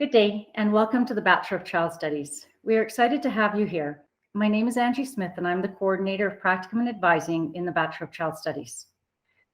Good day, and welcome to the Bachelor of Child Studies. We are excited to have you here. My name is Angie Smith, and I'm the coordinator of Practicum and Advising in the Bachelor of Child Studies.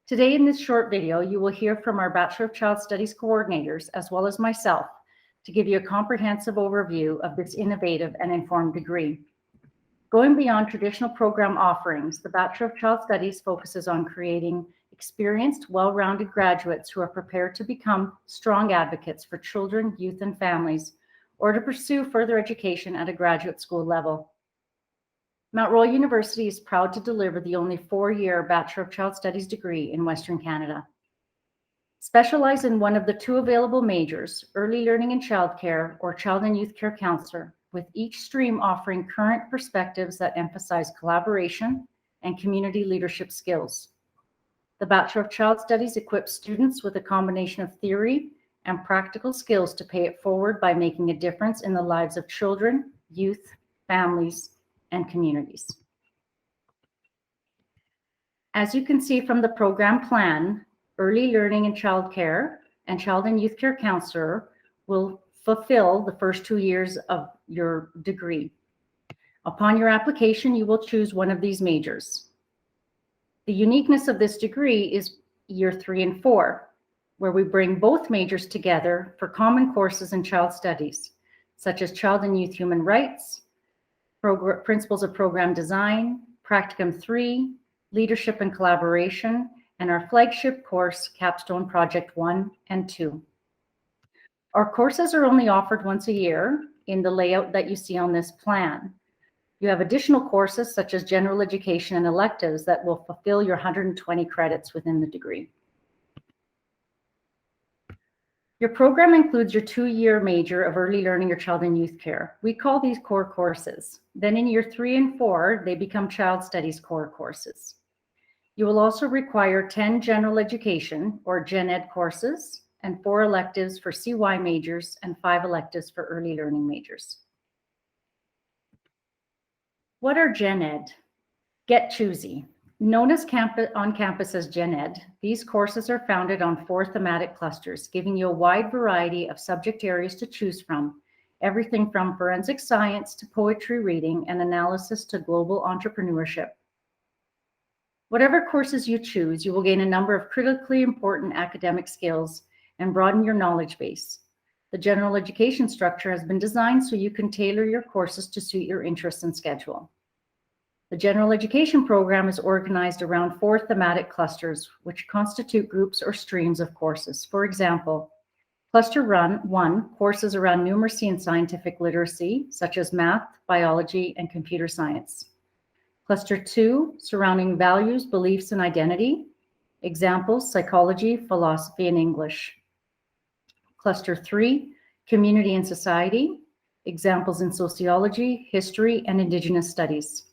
Today, in this short video, you will hear from our Bachelor of Child Studies coordinators, as well as myself, to give you a comprehensive overview of this innovative and informed degree. Going beyond traditional program offerings, the Bachelor of Child Studies focuses on creating experienced, well-rounded graduates who are prepared to become strong advocates for children, youth, and families, or to pursue further education at a graduate school level. Mount Royal University is proud to deliver the only four-year Bachelor of Child Studies degree in Western Canada. Specialize in one of the two available majors, Early Learning and Childcare or Child and Youth Care Counselor, with each stream offering current perspectives that emphasize collaboration and community leadership skills. The Bachelor of Child Studies equips students with a combination of theory and practical skills to pay it forward by making a difference in the lives of children, youth, families, and communities. As you can see from the program plan, Early Learning and Childcare and Child and Youth Care Counselor will fulfill the first 2 years of your degree. Upon your application, you will choose one of these majors. The uniqueness of this degree is year 3 and 4, where we bring both majors together for common courses in child studies, such as Child and Youth Human Rights, Principles of Program Design, Practicum 3, Leadership and Collaboration, and our flagship course, Capstone Project 1 and 2. Our courses are only offered once a year in the layout that you see on this plan. You have additional courses such as general education and electives that will fulfill your 120 credits within the degree. Your program includes your 2-year major of Early Learning or Child and Youth Care. We call these core courses. Then in year 3 and 4, they become Child Studies core courses. You will also require 10 general education or Gen Ed courses and 4 electives for CY majors and 5 electives for Early Learning majors. What are Gen Ed? Get choosy. Known as on campus as Gen Ed, these courses are founded on 4 thematic clusters, giving you a wide variety of subject areas to choose from, everything from forensic science to poetry reading and analysis to global entrepreneurship. Whatever courses you choose, you will gain a number of critically important academic skills and broaden your knowledge base. The general education structure has been designed so you can tailor your courses to suit your interests and schedule. The general education program is organized around 4 thematic clusters, which constitute groups or streams of courses. For example, Cluster 1, courses around numeracy and scientific literacy, such as math, biology, and computer science. Cluster 2, surrounding values, beliefs, and identity. Examples, psychology, philosophy, and English. Cluster 3, community and society. Examples in sociology, history, and Indigenous studies.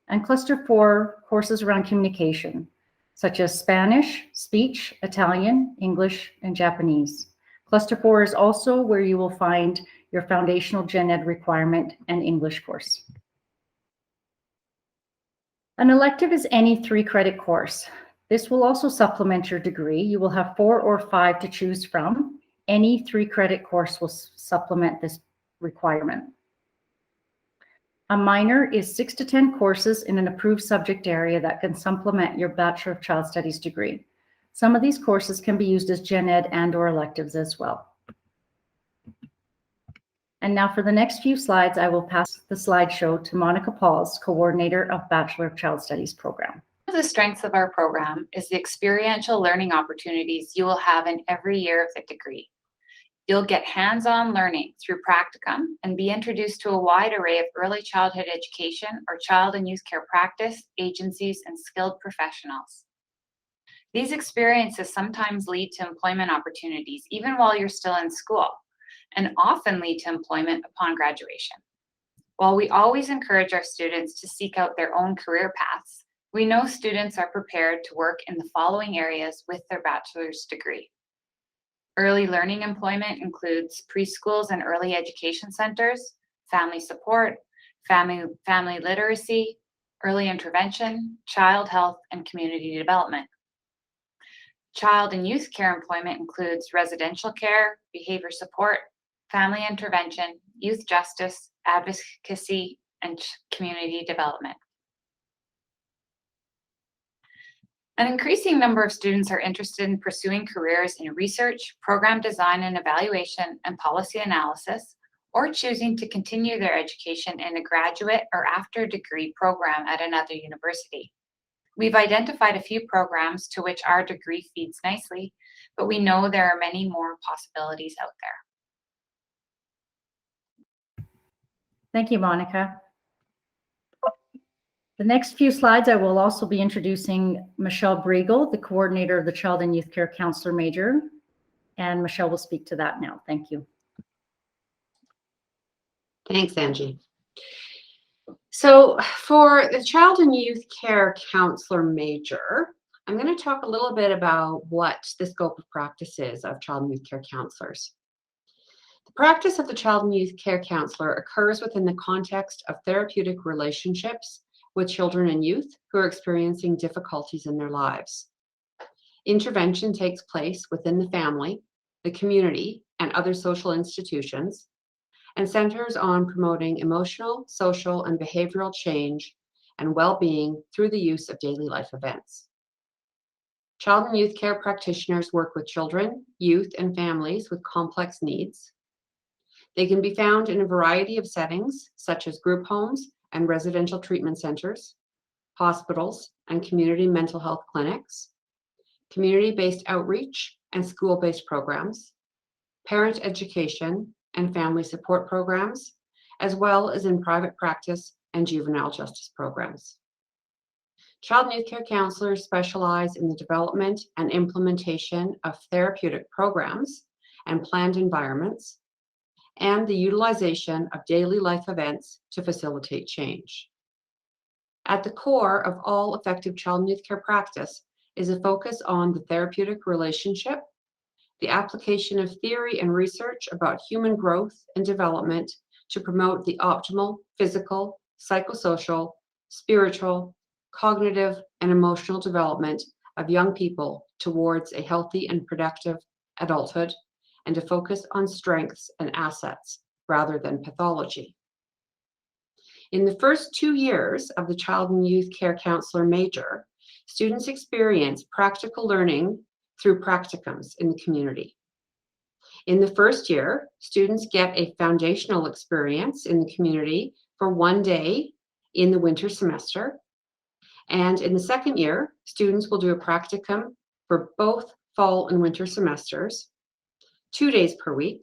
And Cluster 4, courses around communication, such as Spanish, speech, Italian, English, and Japanese. Cluster 4 is also where you will find your foundational Gen Ed requirement and English course. An elective is any 3-credit course. This will also supplement your degree. You will have 4 or 5 to choose from. Any 3-credit course will supplement this requirement. A minor is 6 to 10 courses in an approved subject area that can supplement your Bachelor of Child Studies degree. Some of these courses can be used as Gen Ed and/or electives as well. And now for the next few slides, I will pass the slideshow to Monica Pauls, coordinator of Bachelor of Child Studies program. One of the strengths of our program is the experiential learning opportunities you will have in every year of the degree. You'll get hands-on learning through Practicum and be introduced to a wide array of early childhood education or child and youth care practice, agencies, and skilled professionals. These experiences sometimes lead to employment opportunities even while you're still in school, and often lead to employment upon graduation. While we always encourage our students to seek out their own career paths, we know students are prepared to work in the following areas with their bachelor's degree. Early learning employment includes preschools and early education centers, family support, family literacy, early intervention, child health, and community development. Child and youth care employment includes residential care, behavior support, family intervention, youth justice, advocacy, and community development. An increasing number of students are interested in pursuing careers in research, program design and evaluation, and policy analysis, or choosing to continue their education in a graduate or after degree program at another university. We've identified a few programs to which our degree feeds nicely, but we know there are many more possibilities out there. Thank you, Monica. The next few slides, I will also be introducing Michelle Bregel, the coordinator of the Child and Youth Care Counselor major, and Michelle will speak to that now. Thank you. Thanks, Angie. So for the Child and Youth Care Counselor major, I'm going to talk a little bit about what the scope of practice is of Child and Youth Care Counselors. The practice of the Child and Youth Care Counselor occurs within the context of therapeutic relationships with children and youth who are experiencing difficulties in their lives. Intervention takes place within the family, the community, and other social institutions, and centers on promoting emotional, social, and behavioral change and well-being through the use of daily life events. Child and youth care practitioners work with children, youth, and families with complex needs. They can be found in a variety of settings, such as group homes and residential treatment centers, hospitals and community mental health clinics, community-based outreach and school-based programs, parent education and family support programs, as well as in private practice and juvenile justice programs. Child and youth care counselors specialize in the development and implementation of therapeutic programs and planned environments, and the utilization of daily life events to facilitate change. At the core of all effective child and youth care practice is a focus on the therapeutic relationship, the application of theory and research about human growth and development to promote the optimal physical, psychosocial, spiritual, cognitive, and emotional development of young people towards a healthy and productive adulthood, and to focus on strengths and assets rather than pathology. In the first 2 years of the Child and Youth Care Counselor major, students experience practical learning through practicums in the community. In the first year, students get a foundational experience in the community for 1 day in the winter semester. And in the second year, students will do a practicum for both fall and winter semesters, 2 days per week,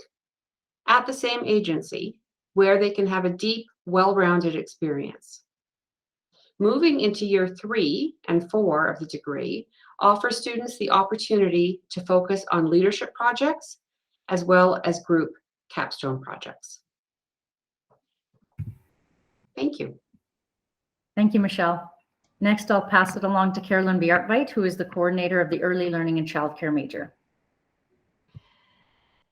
at the same agency, where they can have a deep, well-rounded experience. Moving into year 3 and 4 of the degree offers students the opportunity to focus on leadership projects as well as group capstone projects. Thank you. Thank you, Michelle. Next, I'll pass it along to Carolyn Bjartvight, who is the coordinator of the Early Learning and Childcare major.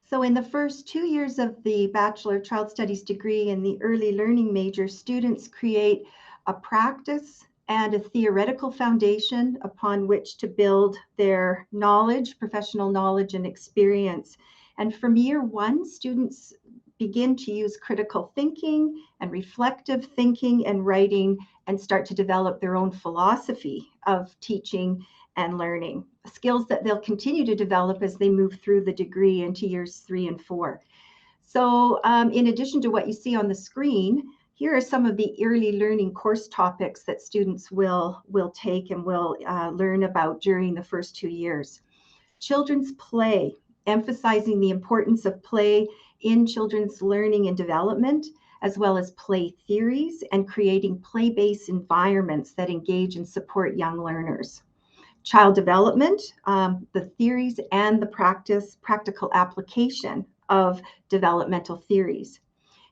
So in the first 2 years of the Bachelor of Child Studies degree in the Early Learning major, students create a practice and a theoretical foundation upon which to build their knowledge, professional knowledge and experience. And from year 1, students begin to use critical thinking and reflective thinking and writing and start to develop their own philosophy of teaching and learning, skills that they'll continue to develop as they move through the degree into years 3 and 4. So in addition to what you see on the screen, here are some of the early learning course topics that students will take and will learn about during the first 2 years. Children's play, emphasizing the importance of play in children's learning and development, as well as play theories and creating play-based environments that engage and support young learners. Child development, the theories and the practical application of developmental theories.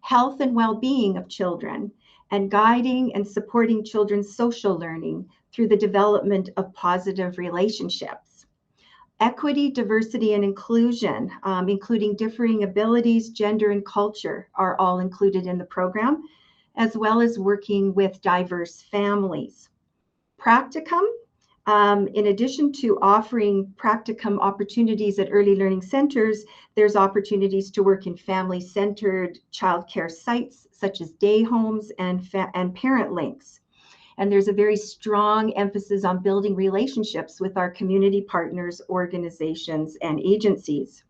Health and well-being of children, and guiding and supporting children's social learning through the development of positive relationships. Equity, diversity, and inclusion, including differing abilities, gender, and culture, are all included in the program, as well as working with diverse families. Practicum, In addition to offering practicum opportunities at early learning centers, there's opportunities to work in family-centered childcare sites such as day homes and parent links. And there's a very strong emphasis on building relationships with our community partners, organizations, and agencies.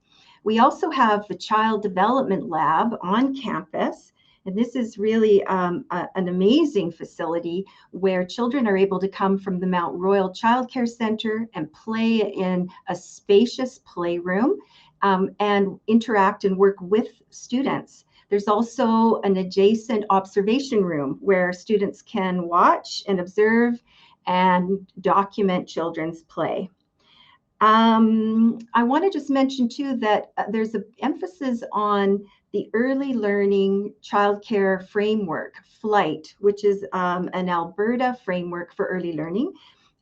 We also have the Child Development Lab on campus. And this is really an amazing facility where children are able to come from the Mount Royal Child Care Center and play in a spacious playroom and interact and work with students. There's also an adjacent observation room where students can watch and observe and document children's play. I want to just mention too that there's an emphasis on the early learning childcare framework, FLIGHT, which is an Alberta framework for early learning.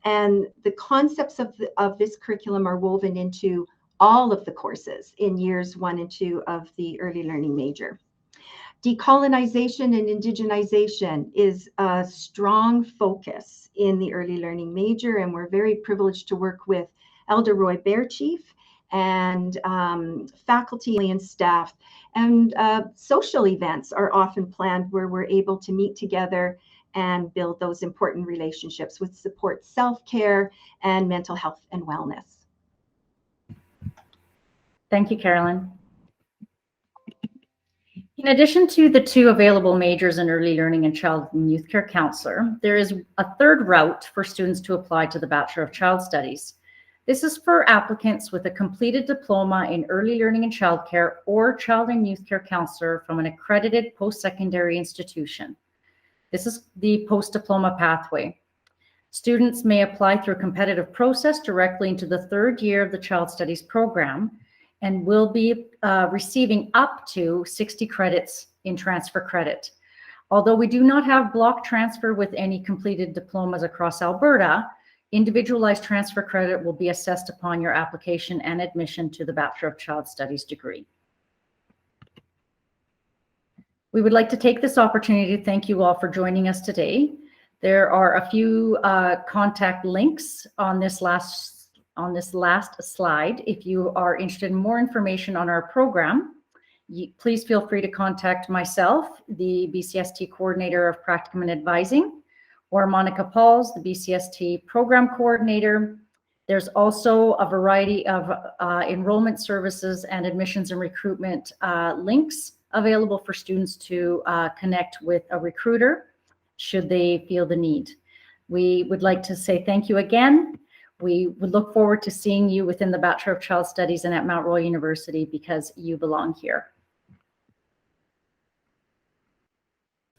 And the concepts of this curriculum are woven into all of the courses in years 1 and 2 of the early learning major. Decolonization and indigenization is a strong focus in the early learning major, and we're very privileged to work with Elder Roy Bearchief and faculty and staff. And social events are often planned where we're able to meet together and build those important relationships with support self-care and mental health and wellness. Thank you, Carolyn. In addition to the 2 available majors in early learning and child and youth care counselor, there is a 3rd route for students to apply to the Bachelor of Child Studies. This is for applicants with a completed diploma in early learning and childcare or child and youth care counselor from an accredited post-secondary institution. This is the post-diploma pathway. Students may apply through a competitive process directly into the 3rd year of the Child Studies program and will be receiving up to 60 credits in transfer credit. Although we do not have block transfer with any completed diplomas across Alberta, individualized transfer credit will be assessed upon your application and admission to the Bachelor of Child Studies degree. We would like to take this opportunity to thank you all for joining us today. There are a few contact links on this last slide. If you are interested in more information on our program, please feel free to contact myself, the BCST Coordinator of Practicum and Advising, or Monica Pauls, the BCST Program Coordinator. There's also a variety of enrollment services and admissions and recruitment links available for students to connect with a recruiter should they feel the need. We would like to say thank you again. We would look forward to seeing you within the Bachelor of Child Studies and at Mount Royal University because you belong here.